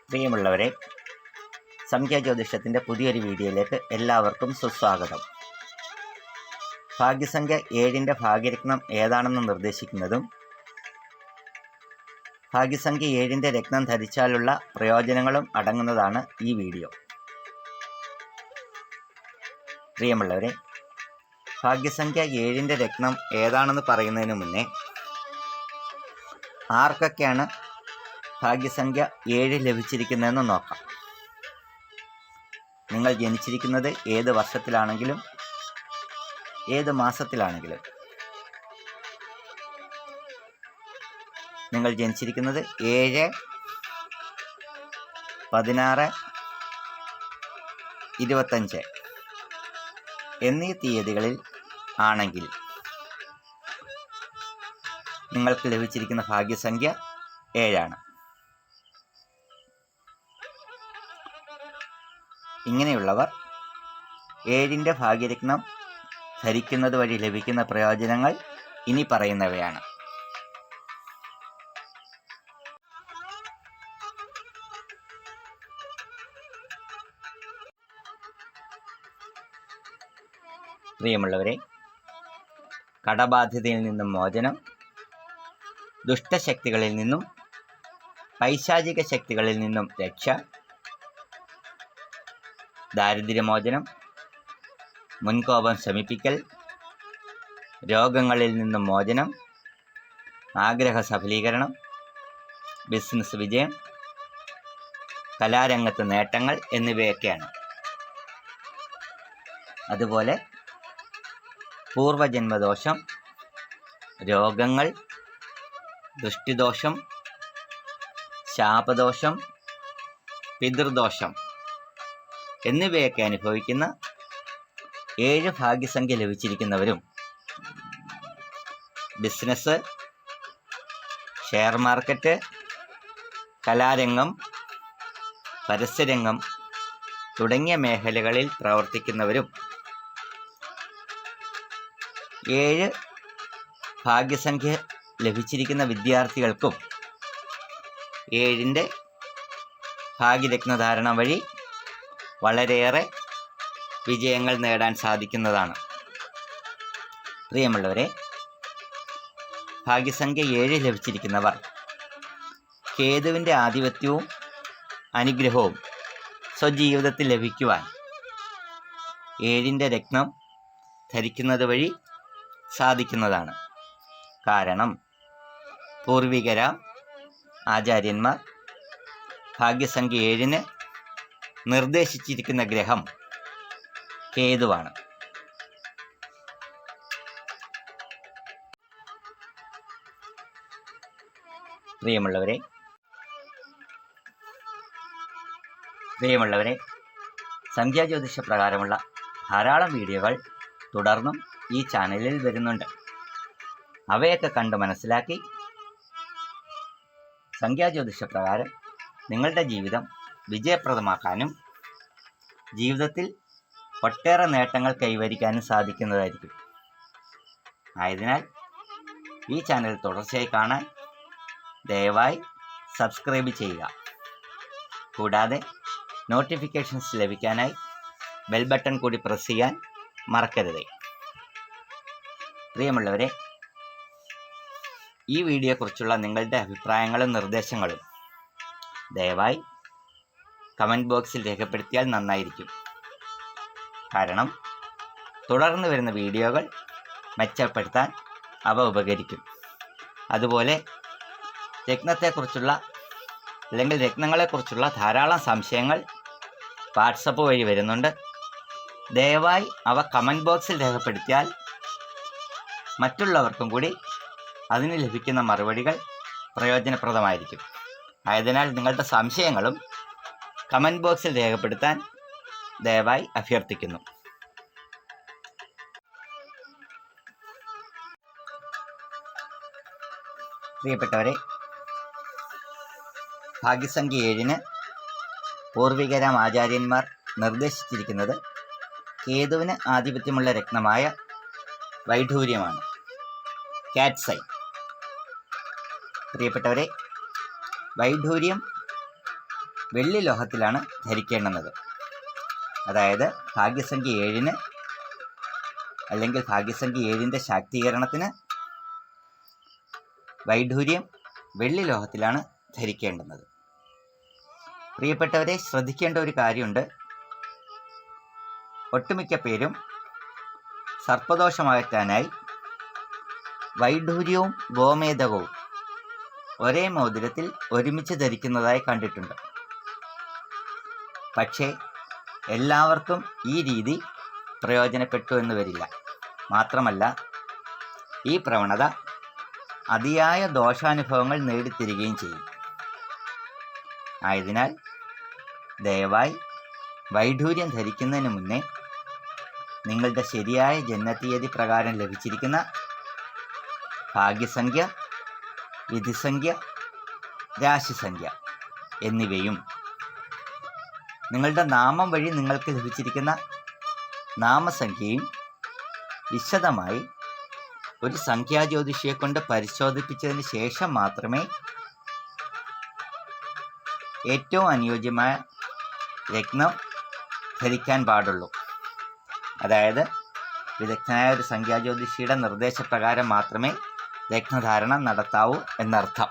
പ്രിയമുള്ളവരെ, സംഖ്യാ ജ്യോതിഷത്തിൻ്റെ പുതിയൊരു വീഡിയോയിലേക്ക് എല്ലാവർക്കും സുസ്വാഗതം. ഭാഗ്യസംഖ്യ 7ൻ്റെ ഭാഗ്യരത്നം ഏതാണെന്ന് നിർദ്ദേശിക്കുന്നതും ഭാഗ്യസംഖ്യ 7ൻ്റെ രത്നം ധരിച്ചാലുള്ള പ്രയോജനങ്ങളും അടങ്ങുന്നതാണ് ഈ വീഡിയോ. പ്രിയമുള്ളവരെ, ഭാഗ്യസംഖ്യ 7ൻ്റെ രത്നം ഏതാണെന്ന് പറയുന്നതിന് മുന്നേ ആർക്കൊക്കെയാണ് ഭാഗ്യസംഖ്യ 7 ലഭിച്ചിരിക്കുന്നതെന്ന് നോക്കാം. നിങ്ങൾ ജനിച്ചിരിക്കുന്നത് ഏത് വർഷത്തിലാണെങ്കിലും ഏത് മാസത്തിലാണെങ്കിലും, നിങ്ങൾ ജനിച്ചിരിക്കുന്നത് 7, 16, 25 എന്നീ തീയതികളിൽ ആണെങ്കിൽ നിങ്ങൾക്ക് ലഭിച്ചിരിക്കുന്ന ഭാഗ്യസംഖ്യ 7 ആണ്. ഇങ്ങനെയുള്ളവർ 7ൻ്റെ ഭാഗ്യരത്നം ധരിക്കുന്നത് വഴി ലഭിക്കുന്ന പ്രയോജനങ്ങൾ ഇനി പറയുന്നവയാണ്. പ്രിയമുള്ളവരെ, കടബാധ്യതയിൽ നിന്നും മോചനം, ദുഷ്ടശക്തികളിൽ നിന്നും പൈശാചിക ശക്തികളിൽ നിന്നും രക്ഷ, ദാരിദ്ര്യമോചനം, മുൻകോപം ശമിപ്പിക്കൽ, രോഗങ്ങളിൽ നിന്നും മോചനം, ആഗ്രഹ സഫലീകരണം, ബിസിനസ് വിജയം, കലാരംഗത്ത് നേട്ടങ്ങൾ എന്നിവയൊക്കെയാണ്. അതുപോലെ പൂർവജന്മദോഷം, രോഗങ്ങൾ, ദൃഷ്ടിദോഷം, ശാപദോഷം, പിതൃദോഷം എന്നിവയൊക്കെ അനുഭവിക്കുന്ന 7 ഭാഗ്യസംഖ്യ ലഭിച്ചിരിക്കുന്നവരും ബിസിനസ്, ഷെയർ മാർക്കറ്റ്, കലാരംഗം, പരസ്യരംഗം തുടങ്ങിയ മേഖലകളിൽ പ്രവർത്തിക്കുന്നവരും 7 ഭാഗ്യസംഖ്യ ലഭിച്ചിരിക്കുന്ന വിദ്യാർത്ഥികൾക്കും 7ൻ്റെ ഭാഗ്യരത്നധാരണ വഴി വളരെയേറെ വിജയങ്ങൾ നേടാൻ സാധിക്കുന്നതാണ്. പ്രിയമുള്ളവരെ, ഭാഗ്യസംഖ്യ 7 ലഭിച്ചിരിക്കുന്നവർ കേതുവിൻ്റെ ആധിപത്യവും അനുഗ്രഹവും സ്വജീവിതത്തിൽ ലഭിക്കുവാൻ 7ൻ്റെ രത്നം ധരിക്കുന്നത് വഴി സാധിക്കുന്നതാണ്. കാരണം പൂർവികര ആചാര്യന്മാർ ഭാഗ്യസംഖ്യ 7ന് നിർദ്ദേശിച്ചിരിക്കുന്ന ഗ്രഹം കേതുവാണ്. പ്രിയമുള്ളവരെ, സംഖ്യാജ്യോതിഷ പ്രകാരമുള്ള ധാരാളം വീഡിയോകൾ തുടർന്നും ഈ ചാനലിൽ വരുന്നുണ്ട്. അവയൊക്കെ കണ്ട് മനസ്സിലാക്കി സംഖ്യാജ്യോതിഷ പ്രകാരം നിങ്ങളുടെ ജീവിതം വിജയപ്രദമാക്കാനും ജീവിതത്തിൽ ഒട്ടേറെ നേട്ടങ്ങൾ കൈവരിക്കാനും സാധിക്കുന്നതായിരിക്കും. ആയതിനാൽ ഈ ചാനൽ തുടർച്ചയായി കാണാൻ ദയവായി സബ്സ്ക്രൈബ് ചെയ്യുക. കൂടാതെ നോട്ടിഫിക്കേഷൻസ് ലഭിക്കാനായി ബെൽ ബട്ടൺ കൂടി പ്രസ് ചെയ്യാൻ മറക്കരുത്. പ്രിയമുള്ളവരെ, ഈ വീഡിയോയെക്കുറിച്ചുള്ള നിങ്ങളുടെ അഭിപ്രായങ്ങളും നിർദ്ദേശങ്ങളും ദയവായി കമൻറ്റ് ബോക്സിൽ രേഖപ്പെടുത്തിയാൽ നന്നായിരിക്കും. കാരണം തുടർന്ന് വരുന്ന വീഡിയോകൾ മെച്ചപ്പെടുത്താൻ അവ ഉപകരിക്കും. അതുപോലെ രത്നത്തെക്കുറിച്ചുള്ള അല്ലെങ്കിൽ രത്നങ്ങളെക്കുറിച്ചുള്ള ധാരാളം സംശയങ്ങൾ വാട്സപ്പ് വഴി വരുന്നുണ്ട്. ദയവായി അവ കമൻറ്റ് ബോക്സിൽ രേഖപ്പെടുത്തിയാൽ മറ്റുള്ളവർക്കും കൂടി അതിന് ലഭിക്കുന്ന മറുപടികൾ പ്രയോജനപ്രദമായിരിക്കും. ആയതിനാൽ നിങ്ങളുടെ സംശയങ്ങളും കമൻറ്റ് ബോക്സിൽ രേഖപ്പെടുത്താൻ ദയവായി അഭ്യർത്ഥിക്കുന്നു. പ്രിയപ്പെട്ടവരെ, ഭാഗ്യസംഖ്യ 7ന് പൂർവികരാം ആചാര്യന്മാർ നിർദ്ദേശിച്ചിരിക്കുന്നത് കേതുവിന് ആധിപത്യമുള്ള രത്നമായ വൈഢൂര്യമാണ്, കാറ്റ്സൈ. പ്രിയപ്പെട്ടവരെ, വൈഢൂര്യം വെള്ളി ലോഹത്തിലാണ് ധരിക്കേണ്ടുന്നത്. അതായത് ഭാഗ്യസംഖ്യ 7 അല്ലെങ്കിൽ ഭാഗ്യസംഖ്യ 7 ശാക്തീകരണത്തിന് വൈഡൂര്യം വെള്ളി ലോഹത്തിലാണ് ധരിക്കേണ്ടുന്നത്. പ്രിയപ്പെട്ടവരെ, ശ്രദ്ധിക്കേണ്ട ഒരു കാര്യമുണ്ട്. ഒട്ടുമിക്ക പേരും സർപ്പദോഷമകറ്റാനായി വൈഡൂര്യവും ഗോമേതകവും ഒരേ മോതിരത്തിൽ ഒരുമിച്ച് ധരിക്കുന്നതായി കണ്ടിട്ടുണ്ട്. പക്ഷേ എല്ലാവർക്കും ഈ രീതി പ്രയോജനപ്പെട്ടു എന്ന് വരില്ല. മാത്രമല്ല, ഈ പ്രവണത അതിയായ ദോഷാനുഭവങ്ങൾ നേടിത്തരികയും ചെയ്യും. ആയതിനാൽ ദയവായി വൈഡൂര്യം ധരിക്കുന്നതിന് മുന്നേ നിങ്ങളുടെ ശരിയായ ജന്മതീയതി പ്രകാരം ലഭിച്ചിരിക്കുന്ന ഭാഗ്യസംഖ്യ, വിധിസംഖ്യ, രാശിസംഖ്യ എന്നിവയും നിങ്ങളുടെ നാമം വഴി നിങ്ങൾക്ക് ലഭിച്ചിരിക്കുന്ന നാമസംഖ്യയും വിശദമായി ഒരു സംഖ്യാജ്യോതിഷിയെ കൊണ്ട് പരിശോധിപ്പിച്ചതിന് ശേഷം മാത്രമേ ഏറ്റവും അനുയോജ്യമായ രത്നം ധരിക്കാൻ പാടുള്ളൂ. അതായത് വിദഗ്ധനായ ഒരു സംഖ്യാജ്യോതിഷിയുടെ നിർദ്ദേശപ്രകാരം മാത്രമേ രത്നധാരണം നടത്താവൂ എന്നർത്ഥം.